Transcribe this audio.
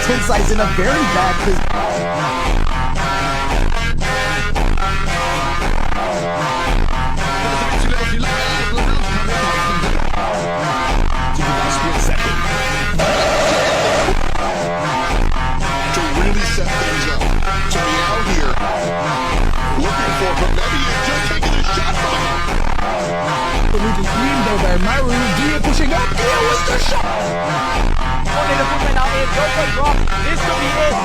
Tensai's in a very bad position. To really set things up. To be out here looking for, but maybe he's just taking a shot from him. Losing clean though by Maru. Dia pushing up. Dia with the shot. Only the movement now is go for drop. This could be it.